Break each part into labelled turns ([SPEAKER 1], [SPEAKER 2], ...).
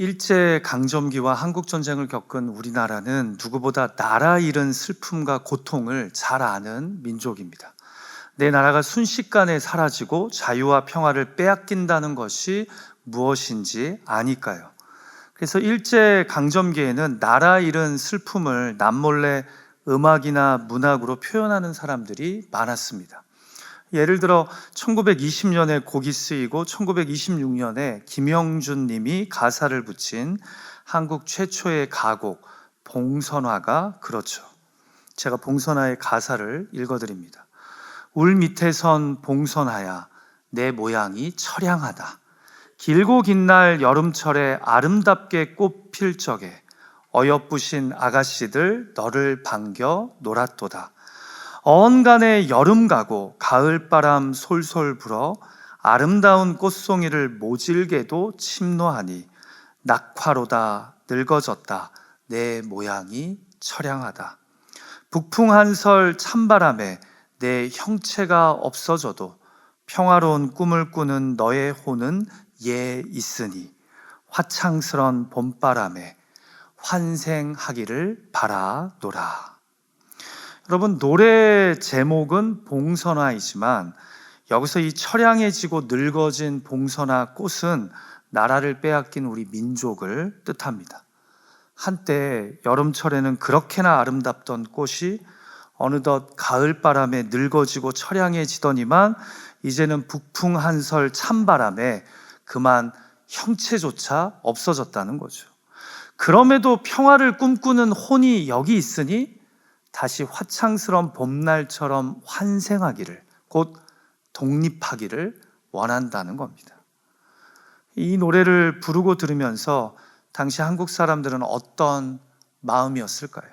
[SPEAKER 1] 일제 강점기와 한국 전쟁을 겪은 우리나라는 누구보다 나라 잃은 슬픔과 고통을 잘 아는 민족입니다. 내 나라가 순식간에 사라지고 자유와 평화를 빼앗긴다는 것이 무엇인지 아니까요. 그래서 일제 강점기에는 나라 잃은 슬픔을 남몰래 음악이나 문학으로 표현하는 사람들이 많았습니다. 예를 들어 1920년에 곡이 쓰이고 1926년에 김영준 님이 가사를 붙인 한국 최초의 가곡 봉선화가 그렇죠. 제가 봉선화의 가사를 읽어드립니다. 울 밑에선 봉선화야 내 모양이 처량하다. 길고 긴 날 여름철에 아름답게 꽃 필 적에 어여쁘신 아가씨들 너를 반겨 놀았도다. 어언간에 여름 가고 가을바람 솔솔 불어 아름다운 꽃송이를 모질게도 침노하니 낙화로다 늙어졌다 내 모양이 처량하다. 북풍 한설 찬바람에 내 형체가 없어져도 평화로운 꿈을 꾸는 너의 혼은 예 있으니 화창스런 봄바람에 환생하기를 바라노라. 여러분, 노래 제목은 봉선화이지만 여기서 이 처량해지고 늙어진 봉선화 꽃은 나라를 빼앗긴 우리 민족을 뜻합니다. 한때 여름철에는 그렇게나 아름답던 꽃이 어느덧 가을바람에 늙어지고 처량해지더니만 이제는 북풍 한설 찬바람에 그만 형체조차 없어졌다는 거죠. 그럼에도 평화를 꿈꾸는 혼이 여기 있으니 다시 화창스러운 봄날처럼 환생하기를, 곧 독립하기를 원한다는 겁니다. 이 노래를 부르고 들으면서 당시 한국 사람들은 어떤 마음이었을까요?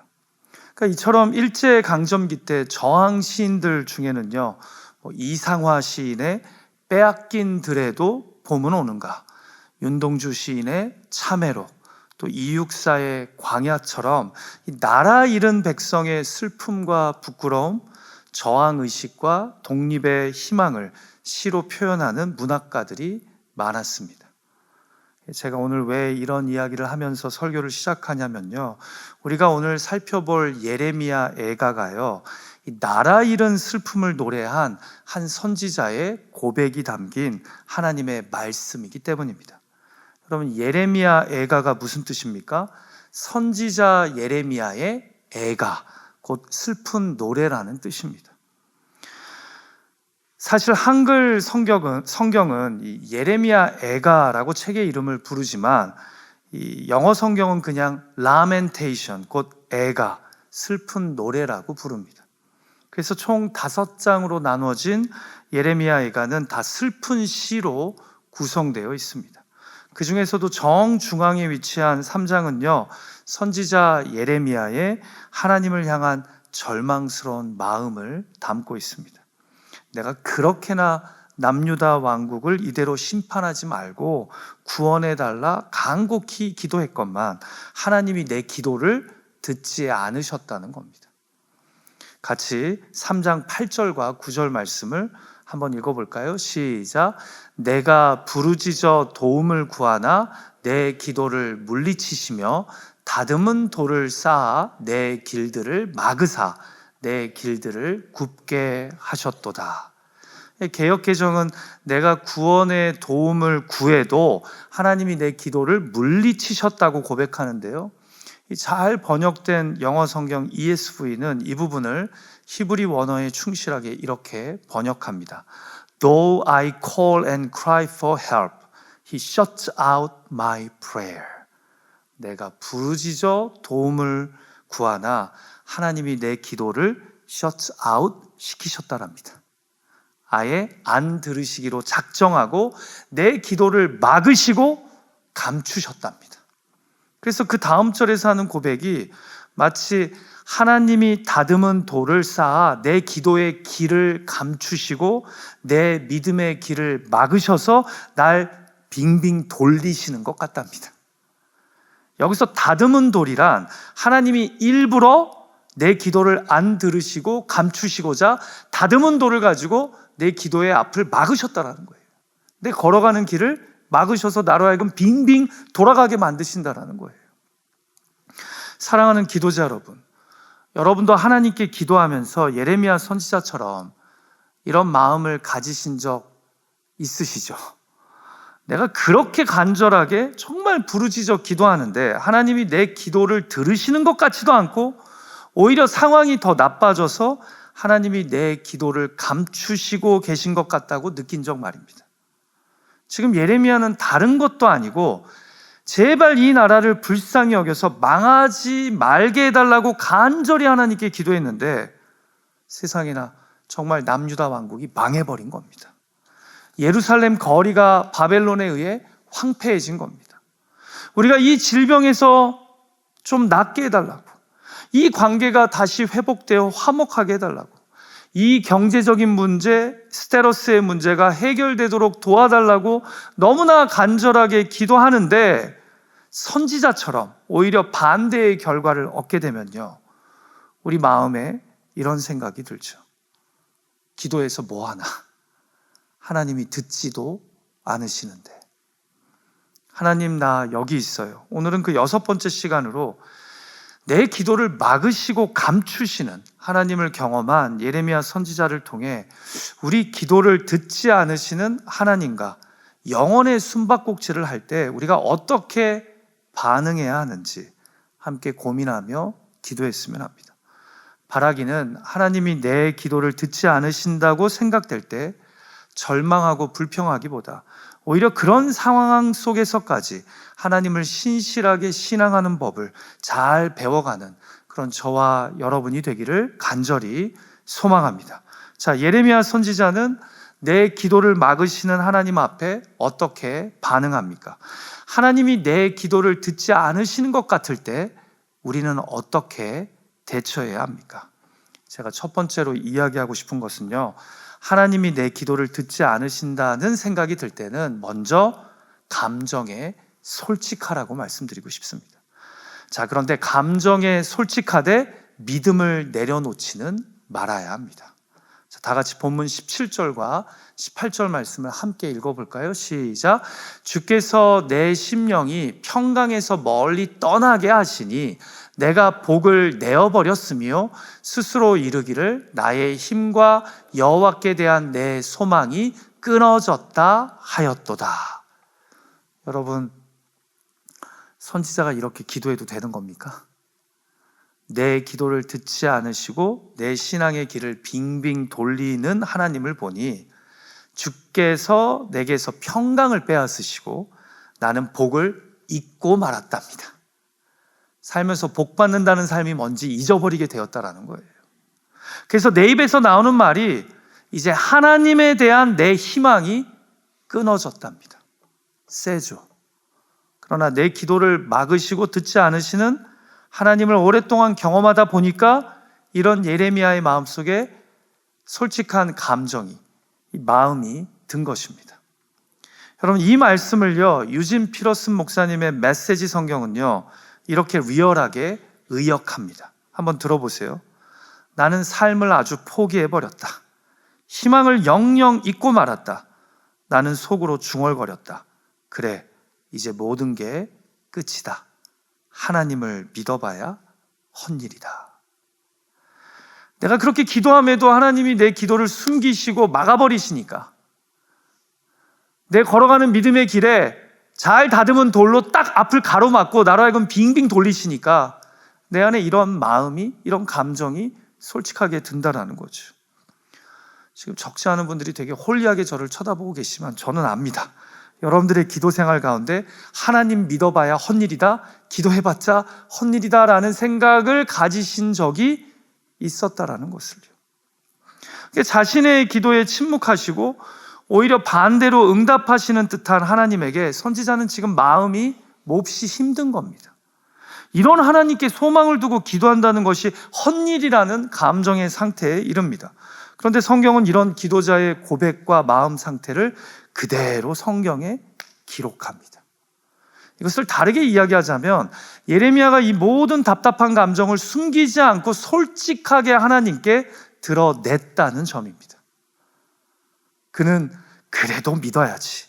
[SPEAKER 1] 그러니까 이처럼 일제 강점기 때 저항 시인들 중에는요, 이상화 시인의 빼앗긴 들에도 봄은 오는가, 윤동주 시인의 참외로, 또 이육사의 광야처럼 나라 잃은 백성의 슬픔과 부끄러움, 저항의식과 독립의 희망을 시로 표현하는 문학가들이 많았습니다. 제가 오늘 왜 이런 이야기를 하면서 설교를 시작하냐면요, 우리가 오늘 살펴볼 예레미야 애가가요, 이 나라 잃은 슬픔을 노래한 한 선지자의 고백이 담긴 하나님의 말씀이기 때문입니다. 여러분, 예레미야 애가가 무슨 뜻입니까? 선지자 예레미야의 애가, 곧 슬픈 노래라는 뜻입니다. 사실 한글 성경은 이 예레미야 애가라고 책의 이름을 부르지만 이 영어 성경은 그냥 lamentation, 곧 애가, 슬픈 노래라고 부릅니다. 그래서 총 5장으로 나누어진 예레미야 애가는 다 슬픈 시로 구성되어 있습니다. 그 중에서도 정중앙에 위치한 3장은요, 선지자 예레미야의 하나님을 향한 절망스러운 마음을 담고 있습니다. 내가 그렇게나 남유다 왕국을 이대로 심판하지 말고 구원해달라 간곡히 기도했건만 하나님이 내 기도를 듣지 않으셨다는 겁니다. 같이 3장 8절과 9절 말씀을 한번 읽어볼까요? 시작. 내가 부르짖어 도움을 구하나 내 기도를 물리치시며 다듬은 돌을 쌓아 내 길들을 막으사 내 길들을 굽게 하셨도다. 개역개정은 내가 구원의 도움을 구해도 하나님이 내 기도를 물리치셨다고 고백하는데요, 잘 번역된 영어 성경 ESV는 이 부분을 히브리 원어에 충실하게 이렇게 번역합니다. Though I call and cry for help, He shuts out my prayer. 내가 부르짖어 도움을 구하나 하나님이 내 기도를 shut out 시키셨다랍니다. 아예 안 들으시기로 작정하고 내 기도를 막으시고 감추셨답니다. 그래서 그 다음 절에서 하는 고백이 마치 하나님이 다듬은 돌을 쌓아 내 기도의 길을 감추시고 내 믿음의 길을 막으셔서 날 빙빙 돌리시는 것 같답니다. 여기서 다듬은 돌이란 하나님이 일부러 내 기도를 안 들으시고 감추시고자 다듬은 돌을 가지고 내 기도의 앞을 막으셨다라는 거예요. 내 걸어가는 길을 막으셔서 나로 하여금 빙빙 돌아가게 만드신다라는 거예요. 사랑하는 기도자 여러분, 여러분도 하나님께 기도하면서 예레미야 선지자처럼 이런 마음을 가지신 적 있으시죠? 내가 그렇게 간절하게 정말 부르짖어 기도하는데 하나님이 내 기도를 들으시는 것 같지도 않고 오히려 상황이 더 나빠져서 하나님이 내 기도를 감추시고 계신 것 같다고 느낀 적 말입니다. 지금 예레미야는 다른 것도 아니고 제발 이 나라를 불쌍히 여겨서 망하지 말게 해달라고 간절히 하나님께 기도했는데 세상에나 정말 남유다 왕국이 망해버린 겁니다. 예루살렘 거리가 바벨론에 의해 황폐해진 겁니다. 우리가 이 질병에서 좀 낫게 해달라고, 이 관계가 다시 회복되어 화목하게 해달라고, 이 경제적인 문제, 스테로스의 문제가 해결되도록 도와달라고 너무나 간절하게 기도하는데 선지자처럼 오히려 반대의 결과를 얻게 되면요, 우리 마음에 이런 생각이 들죠. 기도해서 뭐하나? 하나님이 듣지도 않으시는데. 하나님, 나 여기 있어요. 오늘은 그 6번째 시간으로 내 기도를 막으시고 감추시는 하나님을 경험한 예레미야 선지자를 통해 우리 기도를 듣지 않으시는 하나님과 영혼의 숨바꼭질을 할 때 우리가 어떻게 반응해야 하는지 함께 고민하며 기도했으면 합니다. 바라기는 하나님이 내 기도를 듣지 않으신다고 생각될 때 절망하고 불평하기보다 오히려 그런 상황 속에서까지 하나님을 신실하게 신앙하는 법을 잘 배워가는 그런 저와 여러분이 되기를 간절히 소망합니다. 자, 예레미야 선지자는 내 기도를 막으시는 하나님 앞에 어떻게 반응합니까? 하나님이 내 기도를 듣지 않으시는 것 같을 때 우리는 어떻게 대처해야 합니까? 제가 첫 번째로 이야기하고 싶은 것은요, 하나님이 내 기도를 듣지 않으신다는 생각이 들 때는 먼저 감정에 솔직하라고 말씀드리고 싶습니다. 자, 그런데 감정에 솔직하되 믿음을 내려놓지는 말아야 합니다. 자, 다 같이 본문 17절과 18절 말씀을 함께 읽어볼까요? 시작. 주께서 내 심령이 평강에서 멀리 떠나게 하시니 내가 복을 내어버렸으며 스스로 이르기를 나의 힘과 여호와께 대한 내 소망이 끊어졌다 하였도다. 여러분, 선지자가 이렇게 기도해도 되는 겁니까? 내 기도를 듣지 않으시고 내 신앙의 길을 빙빙 돌리는 하나님을 보니 주께서 내게서 평강을 빼앗으시고 나는 복을 잊고 말았답니다. 살면서 복 받는다는 삶이 뭔지 잊어버리게 되었다라는 거예요. 그래서 내 입에서 나오는 말이 이제 하나님에 대한 내 희망이 끊어졌답니다. 세죠. 그러나 내 기도를 막으시고 듣지 않으시는 하나님을 오랫동안 경험하다 보니까 이런 예레미야의 마음속에 솔직한 감정이, 이 마음이 든 것입니다. 여러분, 이 말씀을요, 유진 피러슨 목사님의 메시지 성경은요 이렇게 리얼하게 의역합니다. 한번 들어보세요. 나는 삶을 아주 포기해버렸다. 희망을 영영 잊고 말았다. 나는 속으로 중얼거렸다. 그래, 이제 모든 게 끝이다. 하나님을 믿어봐야 헛일이다. 내가 그렇게 기도함에도 하나님이 내 기도를 숨기시고 막아버리시니까, 내 걸어가는 믿음의 길에 잘 다듬은 돌로 딱 앞을 가로막고 나로 하여금 빙빙 돌리시니까 내 안에 이런 마음이, 이런 감정이 솔직하게 든다라는 거죠. 지금 적지 않은 분들이 되게 홀리하게 저를 쳐다보고 계시지만 저는 압니다. 여러분들의 기도 생활 가운데 하나님 믿어봐야 헛일이다, 기도해봤자 헛일이다 라는 생각을 가지신 적이 있었다라는 것을요. 자신의 기도에 침묵하시고 오히려 반대로 응답하시는 듯한 하나님에게 선지자는 지금 마음이 몹시 힘든 겁니다. 이런 하나님께 소망을 두고 기도한다는 것이 헛일이라는 감정의 상태에 이릅니다. 그런데 성경은 이런 기도자의 고백과 마음 상태를 그대로 성경에 기록합니다. 이것을 다르게 이야기하자면 예레미야가 이 모든 답답한 감정을 숨기지 않고 솔직하게 하나님께 드러냈다는 점입니다. 그는 그래도 믿어야지,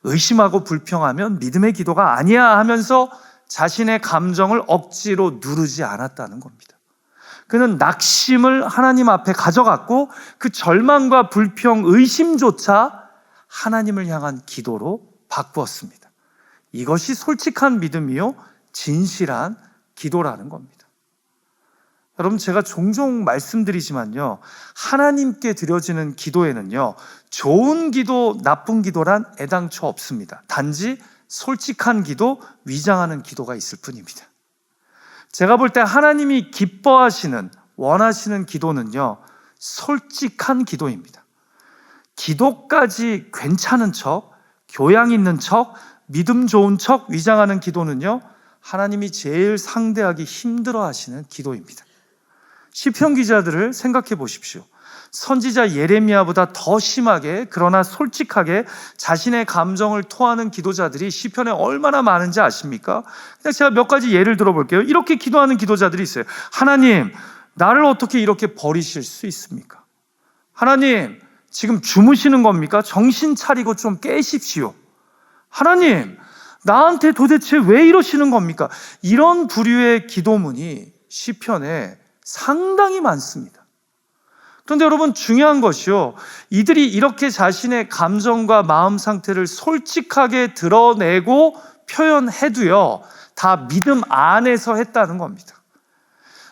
[SPEAKER 1] 의심하고 불평하면 믿음의 기도가 아니야 하면서 자신의 감정을 억지로 누르지 않았다는 겁니다. 그는 낙심을 하나님 앞에 가져갔고 그 절망과 불평, 의심조차 하나님을 향한 기도로 바꾸었습니다. 이것이 솔직한 믿음이요 진실한 기도라는 겁니다. 여러분, 제가 종종 말씀드리지만요, 하나님께 드려지는 기도에는요, 좋은 기도, 나쁜 기도란 애당초 없습니다. 단지 솔직한 기도, 위장하는 기도가 있을 뿐입니다. 제가 볼 때 하나님이 기뻐하시는, 원하시는 기도는요, 솔직한 기도입니다. 기도까지 괜찮은 척, 교양 있는 척, 믿음 좋은 척 위장하는 기도는요, 하나님이 제일 상대하기 힘들어 하시는 기도입니다. 시편 기자들을 생각해 보십시오. 선지자 예레미야보다 더 심하게, 그러나 솔직하게 자신의 감정을 토하는 기도자들이 시편에 얼마나 많은지 아십니까? 그냥 제가 몇 가지 예를 들어볼게요. 이렇게 기도하는 기도자들이 있어요. 하나님, 나를 어떻게 이렇게 버리실 수 있습니까? 하나님, 지금 주무시는 겁니까? 정신 차리고 좀 깨십시오. 하나님, 나한테 도대체 왜 이러시는 겁니까? 이런 부류의 기도문이 시편에 상당히 많습니다. 그런데 여러분, 중요한 것이요, 이들이 이렇게 자신의 감정과 마음 상태를 솔직하게 드러내고 표현해도요, 다 믿음 안에서 했다는 겁니다.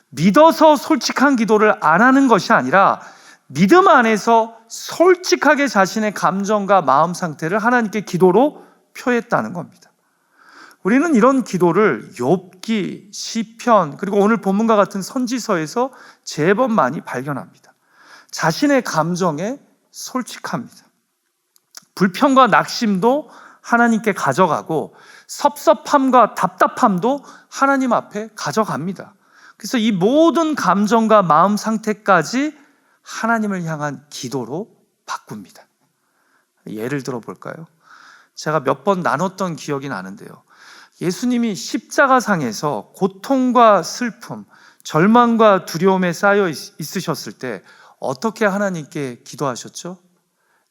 [SPEAKER 1] 믿어서 솔직한 기도를 안 하는 것이 아니라 믿음 안에서 솔직하게 자신의 감정과 마음 상태를 하나님께 기도로 표했다는 겁니다. 우리는 이런 기도를 욥기, 시편, 그리고 오늘 본문과 같은 선지서에서 제법 많이 발견합니다. 자신의 감정에 솔직합니다. 불평과 낙심도 하나님께 가져가고 섭섭함과 답답함도 하나님 앞에 가져갑니다. 그래서 이 모든 감정과 마음 상태까지 하나님을 향한 기도로 바꿉니다. 예를 들어 볼까요? 제가 몇 번 나눴던 기억이 나는데요, 예수님이 십자가상에서 고통과 슬픔, 절망과 두려움에 쌓여 있으셨을 때 어떻게 하나님께 기도하셨죠?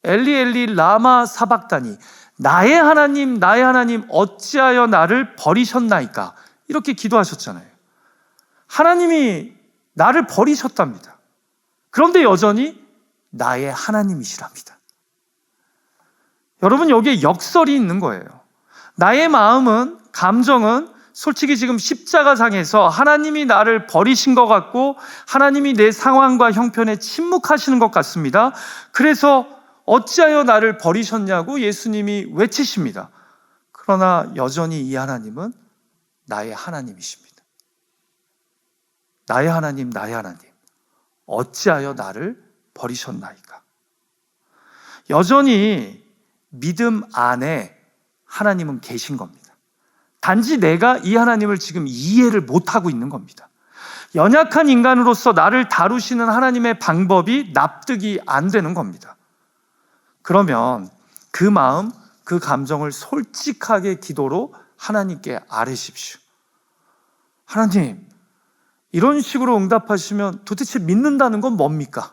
[SPEAKER 1] 엘리 엘리 라마 사박다니, 나의 하나님 어찌하여 나를 버리셨나이까, 이렇게 기도하셨잖아요. 하나님이 나를 버리셨답니다. 그런데 여전히 나의 하나님이시랍니다. 여러분, 여기에 역설이 있는 거예요. 나의 마음은, 감정은 솔직히 지금 십자가상에서 하나님이 나를 버리신 것 같고 하나님이 내 상황과 형편에 침묵하시는 것 같습니다. 그래서 어찌하여 나를 버리셨냐고 예수님이 외치십니다. 그러나 여전히 이 하나님은 나의 하나님이십니다. 나의 하나님, 어찌하여 나를 버리셨나이까. 여전히 믿음 안에 하나님은 계신 겁니다. 단지 내가 이 하나님을 지금 이해를 못하고 있는 겁니다. 연약한 인간으로서 나를 다루시는 하나님의 방법이 납득이 안 되는 겁니다. 그러면 그 마음, 그 감정을 솔직하게 기도로 하나님께 아뢰십시오. 하나님, 이런 식으로 응답하시면 도대체 믿는다는 건 뭡니까?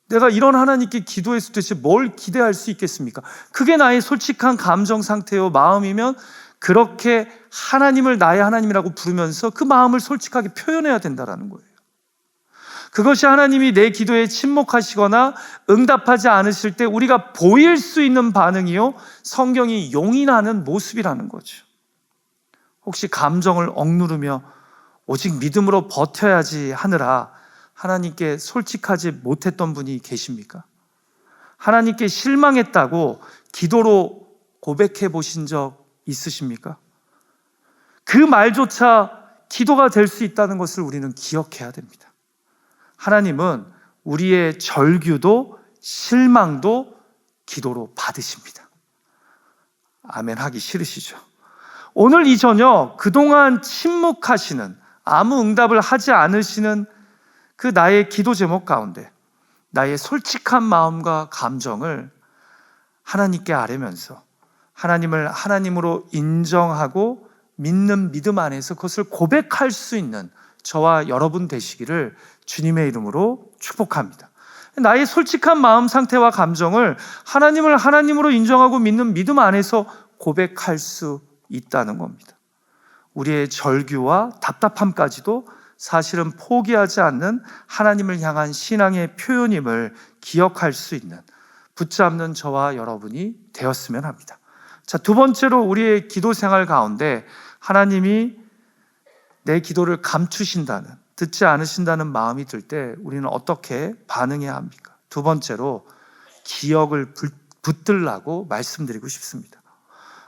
[SPEAKER 1] 내가 이런 하나님께 기도해서 도대체 뭘 기대할 수 있겠습니까? 그게 나의 솔직한 감정 상태요, 마음이면 그렇게 하나님을 나의 하나님이라고 부르면서 그 마음을 솔직하게 표현해야 된다는 거예요. 그것이 하나님이 내 기도에 침묵하시거나 응답하지 않으실 때 우리가 보일 수 있는 반응이요, 성경이 용인하는 모습이라는 거죠. 혹시 감정을 억누르며 오직 믿음으로 버텨야지 하느라 하나님께 솔직하지 못했던 분이 계십니까? 하나님께 실망했다고 기도로 고백해 보신 적 있으십니까? 그 말조차 기도가 될 수 있다는 것을 우리는 기억해야 됩니다. 하나님은 우리의 절규도 실망도 기도로 받으십니다. 아멘 하기 싫으시죠? 오늘 이 저녁 그동안 침묵하시는, 아무 응답을 하지 않으시는 그 나의 기도 제목 가운데 나의 솔직한 마음과 감정을 하나님께 아뢰면서 하나님을 하나님으로 인정하고 믿는 믿음 안에서 그것을 고백할 수 있는 저와 여러분 되시기를 주님의 이름으로 축복합니다. 나의 솔직한 마음 상태와 감정을 하나님을 하나님으로 인정하고 믿는 믿음 안에서 고백할 수 있다는 겁니다. 우리의 절규와 답답함까지도 사실은 포기하지 않는 하나님을 향한 신앙의 표현임을 기억할 수 있는 붙잡는 저와 여러분이 되었으면 합니다. 자, 두 번째로 우리의 기도 생활 가운데 하나님이 내 기도를 감추신다는, 듣지 않으신다는 마음이 들 때 우리는 어떻게 반응해야 합니까? 두 번째로 기억을 붙들라고 말씀드리고 싶습니다.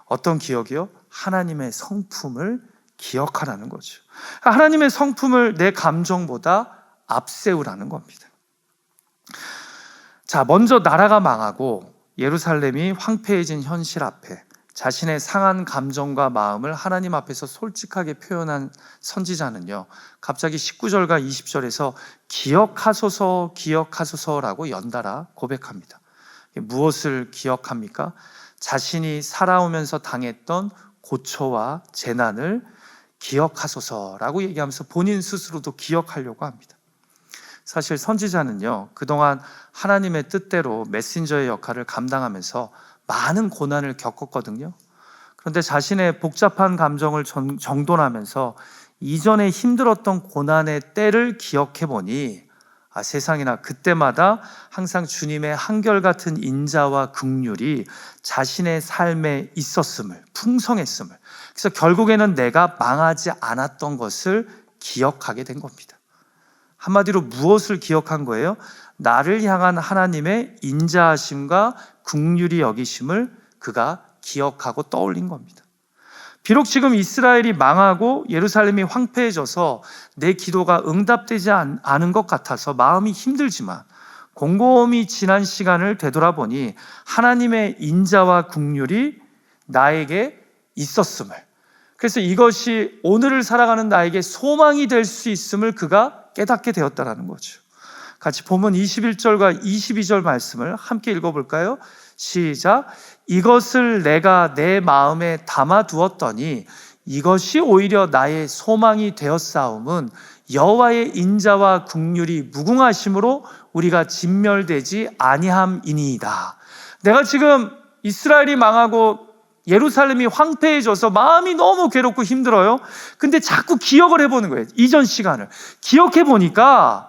[SPEAKER 1] 어떤 기억이요? 하나님의 성품을 기억하라는 거죠. 하나님의 성품을 내 감정보다 앞세우라는 겁니다. 자, 먼저 나라가 망하고 예루살렘이 황폐해진 현실 앞에 자신의 상한 감정과 마음을 하나님 앞에서 솔직하게 표현한 선지자는요, 갑자기 19절과 20절에서 기억하소서, 기억하소서라고 연달아 고백합니다. 무엇을 기억합니까? 자신이 살아오면서 당했던 고초와 재난을 기억하소서라고 얘기하면서 본인 스스로도 기억하려고 합니다. 사실 선지자는요, 그동안 하나님의 뜻대로 메신저의 역할을 감당하면서 많은 고난을 겪었거든요. 그런데 자신의 복잡한 감정을 정돈하면서 이전에 힘들었던 고난의 때를 기억해 보니 세상에나 그때마다 항상 주님의 한결같은 인자와 긍휼이 자신의 삶에 있었음을, 풍성했음을, 그래서 결국에는 내가 망하지 않았던 것을 기억하게 된 겁니다. 한마디로 무엇을 기억한 거예요? 나를 향한 하나님의 인자하심과 긍휼히 여기심을 그가 기억하고 떠올린 겁니다. 비록 지금 이스라엘이 망하고 예루살렘이 황폐해져서 내 기도가 응답되지 않은 것 같아서 마음이 힘들지만 곰곰이 지난 시간을 되돌아보니 하나님의 인자와 긍휼이 나에게 있었음을, 그래서 이것이 오늘을 살아가는 나에게 소망이 될 수 있음을 그가 깨닫게 되었다는 거죠. 같이 본문 21절과 22절 말씀을 함께 읽어볼까요? 시작. 이것을 내가 내 마음에 담아두었더니 이것이 오히려 나의 소망이 되었사옴은 여호와의 인자와 긍휼이 무궁하심으로 우리가 진멸되지 아니함이니이다. 내가 지금 이스라엘이 망하고 예루살렘이 황폐해져서 마음이 너무 괴롭고 힘들어요. 근데 자꾸 기억을 해보는 거예요. 이전 시간을 기억해 보니까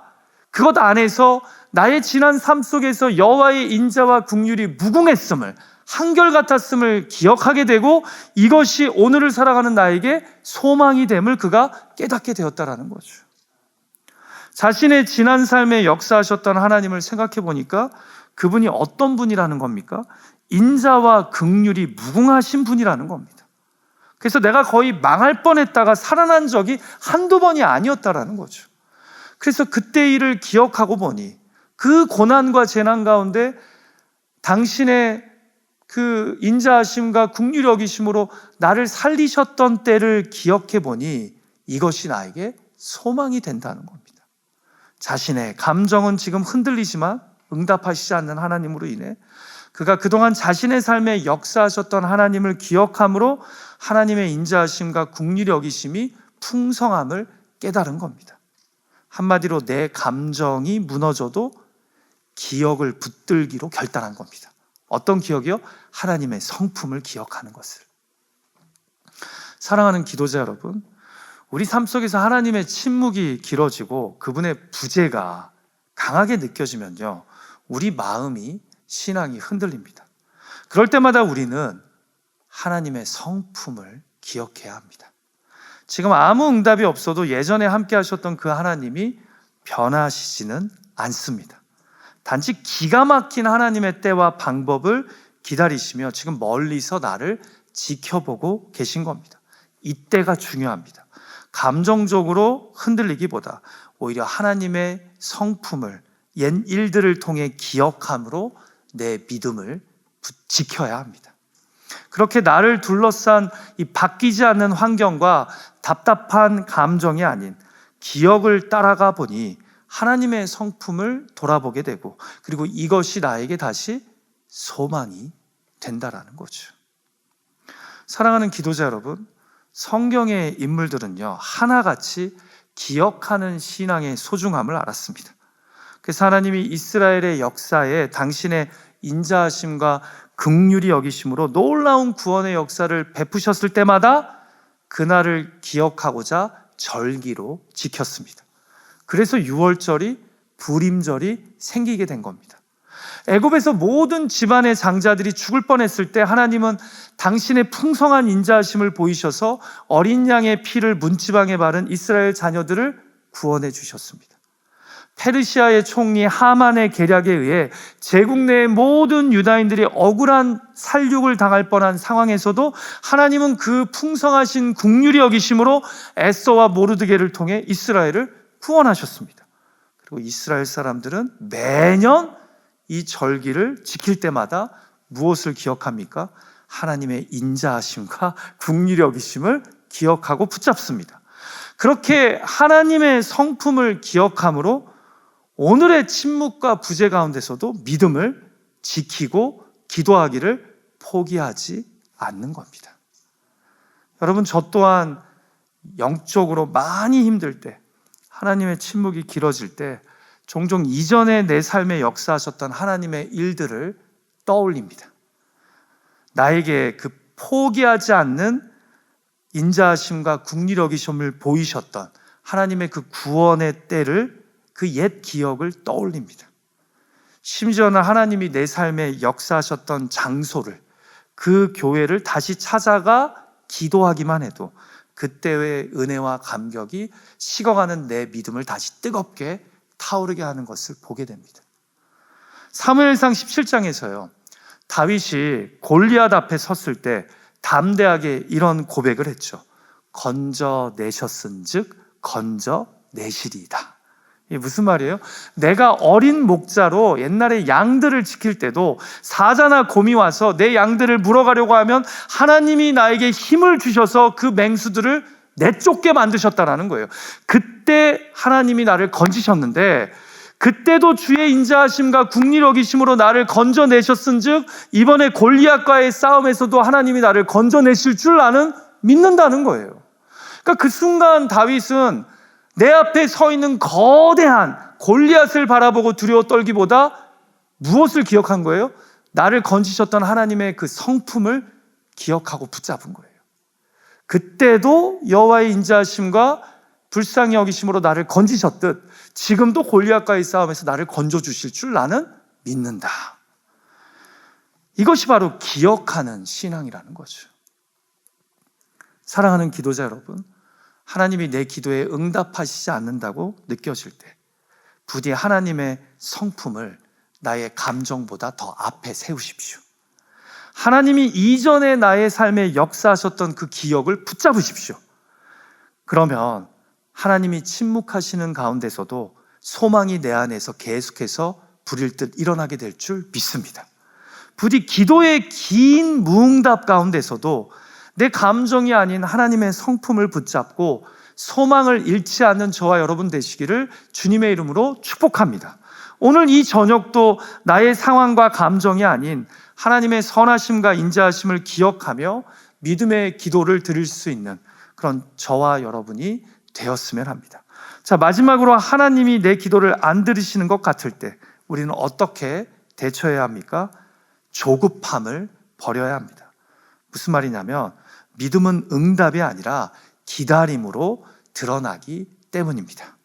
[SPEAKER 1] 그것 안에서 나의 지난 삶 속에서 여호와의 인자와 긍휼이 무궁했음을, 한결같았음을 기억하게 되고 이것이 오늘을 살아가는 나에게 소망이 됨을 그가 깨닫게 되었다라는 거죠. 자신의 지난 삶에 역사하셨던 하나님을 생각해 보니까 그분이 어떤 분이라는 겁니까? 인자와 긍휼이 무궁하신 분이라는 겁니다. 그래서 내가 거의 망할 뻔했다가 살아난 적이 한두 번이 아니었다라는 거죠. 그래서 그때 일을 기억하고 보니 그 고난과 재난 가운데 당신의 그 인자하심과 긍휼히 여기심으로 나를 살리셨던 때를 기억해 보니 이것이 나에게 소망이 된다는 겁니다. 자신의 감정은 지금 흔들리지만 응답하시지 않는 하나님으로 인해 그가 그동안 자신의 삶에 역사하셨던 하나님을 기억함으로 하나님의 인자하심과 긍휼히 여기심이 풍성함을 깨달은 겁니다. 한마디로 내 감정이 무너져도 기억을 붙들기로 결단한 겁니다. 어떤 기억이요? 하나님의 성품을 기억하는 것을. 사랑하는 기도자 여러분, 우리 삶 속에서 하나님의 침묵이 길어지고 그분의 부재가 강하게 느껴지면요, 우리 마음이, 신앙이 흔들립니다. 그럴 때마다 우리는 하나님의 성품을 기억해야 합니다. 지금 아무 응답이 없어도 예전에 함께 하셨던 그 하나님이 변하시지는 않습니다. 단지 기가 막힌 하나님의 때와 방법을 기다리시며 지금 멀리서 나를 지켜보고 계신 겁니다. 이때가 중요합니다. 감정적으로 흔들리기보다 오히려 하나님의 성품을 옛 일들을 통해 기억함으로 내 믿음을 지켜야 합니다. 그렇게 나를 둘러싼 이 바뀌지 않는 환경과 답답한 감정이 아닌 기억을 따라가 보니 하나님의 성품을 돌아보게 되고 그리고 이것이 나에게 다시 소망이 된다라는 거죠. 사랑하는 기도자 여러분, 성경의 인물들은요, 하나같이 기억하는 신앙의 소중함을 알았습니다. 그래서 하나님이 이스라엘의 역사에 당신의 인자하심과 긍휼히 여기심으로 놀라운 구원의 역사를 베푸셨을 때마다 그날을 기억하고자 절기로 지켰습니다. 그래서 6월절이 부림절이 생기게 된 겁니다. 애굽에서 모든 집안의 장자들이 죽을 뻔했을 때 하나님은 당신의 풍성한 인자하심을 보이셔서 어린 양의 피를 문지방에 바른 이스라엘 자녀들을 구원해 주셨습니다. 페르시아의 총리 하만의 계략에 의해 제국 내의 모든 유다인들이 억울한 살육을 당할 뻔한 상황에서도 하나님은 그 풍성하신 긍휼히 여기심으로 에서와 모르드게를 통해 이스라엘을 구원하셨습니다. 그리고 이스라엘 사람들은 매년 이 절기를 지킬 때마다 무엇을 기억합니까? 하나님의 인자하심과 긍휼히 여기심을 기억하고 붙잡습니다. 그렇게 하나님의 성품을 기억함으로 오늘의 침묵과 부재 가운데서도 믿음을 지키고 기도하기를 포기하지 않는 겁니다. 여러분, 저 또한 영적으로 많이 힘들 때, 하나님의 침묵이 길어질 때 종종 이전에 내 삶에 역사하셨던 하나님의 일들을 떠올립니다. 나에게 그 포기하지 않는 인자하심과 긍휼히 여기심을 보이셨던 하나님의 그 구원의 때를, 그 옛 기억을 떠올립니다. 심지어는 하나님이 내 삶에 역사하셨던 장소를, 그 교회를 다시 찾아가 기도하기만 해도 그때의 은혜와 감격이 식어가는 내 믿음을 다시 뜨겁게 타오르게 하는 것을 보게 됩니다. 사무엘상 17장에서요, 다윗이 골리앗 앞에 섰을 때 담대하게 이런 고백을 했죠. 건져내셨은즉 건져내시리이다. 이게 무슨 말이에요? 내가 어린 목자로 옛날에 양들을 지킬 때도 사자나 곰이 와서 내 양들을 물어가려고 하면 하나님이 나에게 힘을 주셔서 그 맹수들을 내쫓게 만드셨다라는 거예요. 그때 하나님이 나를 건지셨는데, 그때도 주의 인자하심과 긍휼히 여기심으로 나를 건져내셨은즉 이번에 골리앗과의 싸움에서도 하나님이 나를 건져내실 줄 나는 믿는다는 거예요. 그러니까 그 순간 다윗은 내 앞에 서 있는 거대한 골리앗을 바라보고 두려워 떨기보다 무엇을 기억한 거예요? 나를 건지셨던 하나님의 그 성품을 기억하고 붙잡은 거예요. 그때도 여호와의 인자하심과 불쌍히 여기심으로 나를 건지셨듯 지금도 골리앗과의 싸움에서 나를 건져주실 줄 나는 믿는다. 이것이 바로 기억하는 신앙이라는 거죠. 사랑하는 기도자 여러분, 하나님이 내 기도에 응답하시지 않는다고 느껴질 때 부디 하나님의 성품을 나의 감정보다 더 앞에 세우십시오. 하나님이 이전에 나의 삶에 역사하셨던 그 기억을 붙잡으십시오. 그러면 하나님이 침묵하시는 가운데서도 소망이 내 안에서 계속해서 불일 듯 일어나게 될 줄 믿습니다. 부디 기도의 긴 무응답 가운데서도 내 감정이 아닌 하나님의 성품을 붙잡고 소망을 잃지 않는 저와 여러분 되시기를 주님의 이름으로 축복합니다. 오늘 이 저녁도 나의 상황과 감정이 아닌 하나님의 선하심과 인자하심을 기억하며 믿음의 기도를 드릴 수 있는 그런 저와 여러분이 되었으면 합니다. 자, 마지막으로 하나님이 내 기도를 안 들으시는 것 같을 때 우리는 어떻게 대처해야 합니까? 조급함을 버려야 합니다. 무슨 말이냐면 믿음은 응답이 아니라 기다림으로 드러나기 때문입니다.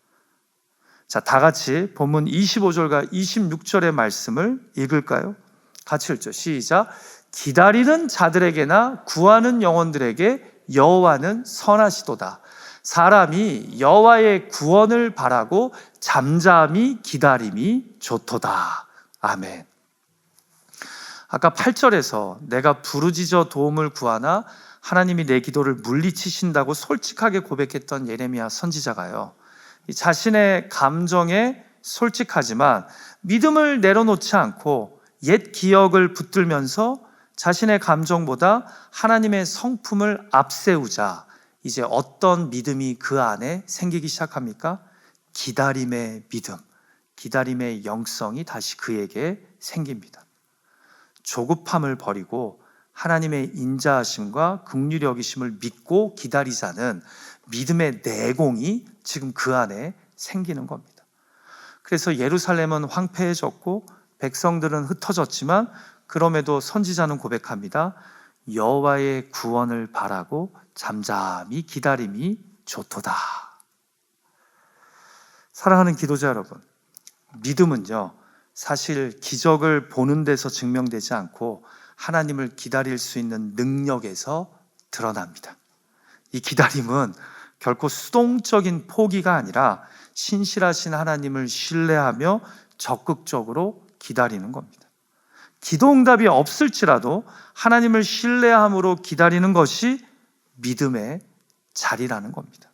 [SPEAKER 1] 자, 다 같이 본문 25절과 26절의 말씀을 읽을까요? 같이 읽죠. 시작. 기다리는 자들에게나 구하는 영혼들에게 여호와는 선하시도다. 사람이 여호와의 구원을 바라고 잠잠히 기다림이 좋도다. 아멘. 아까 8절에서 내가 부르짖어 도움을 구하나 하나님이 내 기도를 물리치신다고 솔직하게 고백했던 예레미야 선지자가요, 자신의 감정에 솔직하지만 믿음을 내려놓지 않고 옛 기억을 붙들면서 자신의 감정보다 하나님의 성품을 앞세우자 이제 어떤 믿음이 그 안에 생기기 시작합니까? 기다림의 믿음, 기다림의 영성이 다시 그에게 생깁니다. 조급함을 버리고 하나님의 인자하심과 긍휼히 여기심을 믿고 기다리자는 믿음의 내공이 지금 그 안에 생기는 겁니다. 그래서 예루살렘은 황폐해졌고 백성들은 흩어졌지만 그럼에도 선지자는 고백합니다. 여호와의 구원을 바라고 잠잠히 기다림이 좋도다. 사랑하는 기도자 여러분, 믿음은요, 사실 기적을 보는 데서 증명되지 않고 하나님을 기다릴 수 있는 능력에서 드러납니다. 이 기다림은 결코 수동적인 포기가 아니라 신실하신 하나님을 신뢰하며 적극적으로 기다리는 겁니다. 기도 응답이 없을지라도 하나님을 신뢰함으로 기다리는 것이 믿음의 자리라는 겁니다.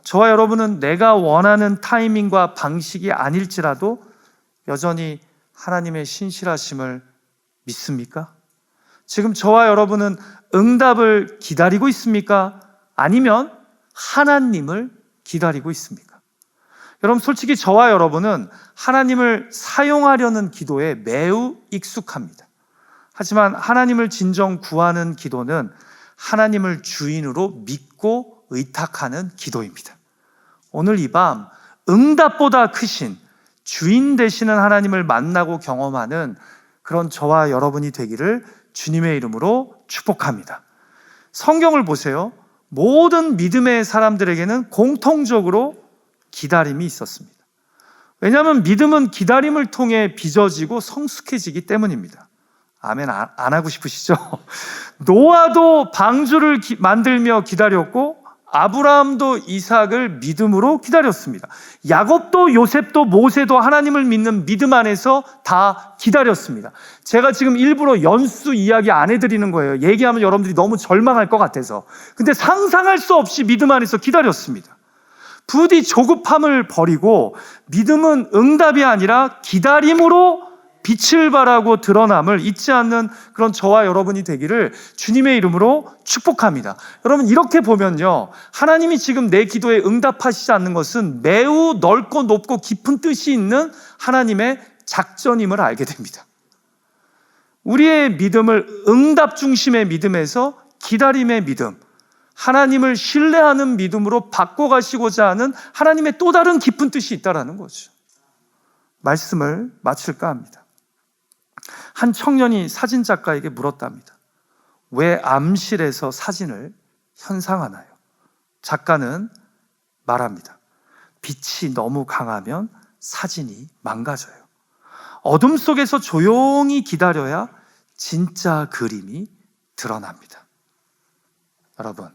[SPEAKER 1] 저와 여러분은 내가 원하는 타이밍과 방식이 아닐지라도 여전히 하나님의 신실하심을 믿습니까? 지금 저와 여러분은 응답을 기다리고 있습니까? 아니면 하나님을 기다리고 있습니까? 여러분, 솔직히 저와 여러분은 하나님을 사용하려는 기도에 매우 익숙합니다. 하지만 하나님을 진정 구하는 기도는 하나님을 주인으로 믿고 의탁하는 기도입니다. 오늘 이 밤 응답보다 크신 주인 되시는 하나님을 만나고 경험하는 그런 저와 여러분이 되기를 주님의 이름으로 축복합니다. 성경을 보세요. 모든 믿음의 사람들에게는 공통적으로 기다림이 있었습니다. 왜냐하면 믿음은 기다림을 통해 빚어지고 성숙해지기 때문입니다. 아멘 안 하고 싶으시죠? 노아도 방주를 만들며 기다렸고 아브라함도 이삭을 믿음으로 기다렸습니다. 야곱도 요셉도 모세도 하나님을 믿는 믿음 안에서 다 기다렸습니다. 제가 지금 일부러 연수 이야기 안 해드리는 거예요. 얘기하면 여러분들이 너무 절망할 것 같아서. 근데 상상할 수 없이 믿음 안에서 기다렸습니다. 부디 조급함을 버리고 믿음은 응답이 아니라 기다림으로 빛을 발하고 드러남을 잊지 않는 그런 저와 여러분이 되기를 주님의 이름으로 축복합니다. 여러분, 이렇게 보면요, 하나님이 지금 내 기도에 응답하시지 않는 것은 매우 넓고 높고 깊은 뜻이 있는 하나님의 작전임을 알게 됩니다. 우리의 믿음을 응답 중심의 믿음에서 기다림의 믿음, 하나님을 신뢰하는 믿음으로 바꿔가시고자 하는 하나님의 또 다른 깊은 뜻이 있다는 거죠. 말씀을 마칠까 합니다. 한 청년이 사진작가에게 물었답니다. 왜 암실에서 사진을 현상하나요? 작가는 말합니다. 빛이 너무 강하면 사진이 망가져요. 어둠 속에서 조용히 기다려야 진짜 그림이 드러납니다. 여러분,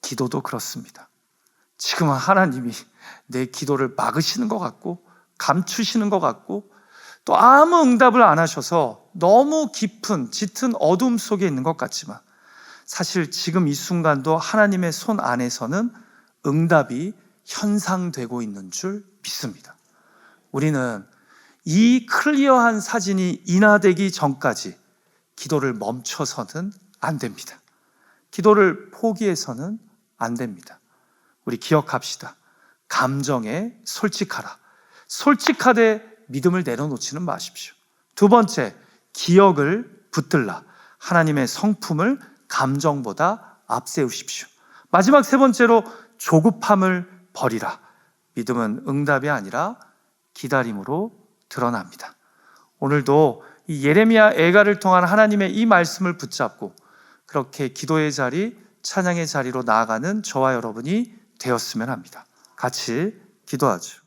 [SPEAKER 1] 기도도 그렇습니다. 지금은 하나님이 내 기도를 막으시는 것 같고 감추시는 것 같고 또 아무 응답을 안 하셔서 너무 깊은 짙은 어둠 속에 있는 것 같지만 사실 지금 이 순간도 하나님의 손 안에서는 응답이 현상되고 있는 줄 믿습니다. 우리는 이 클리어한 사진이 인화되기 전까지 기도를 멈춰서는 안 됩니다. 기도를 포기해서는 안 됩니다. 우리 기억합시다. 감정에 솔직하라. 솔직하되 믿음을 내려놓지는 마십시오. 두 번째, 기억을 붙들라. 하나님의 성품을 감정보다 앞세우십시오. 마지막 세 번째로, 조급함을 버리라. 믿음은 응답이 아니라 기다림으로 드러납니다. 오늘도 이 예레미야 애가를 통한 하나님의 이 말씀을 붙잡고 그렇게 기도의 자리, 찬양의 자리로 나아가는 저와 여러분이 되었으면 합니다. 같이 기도하죠.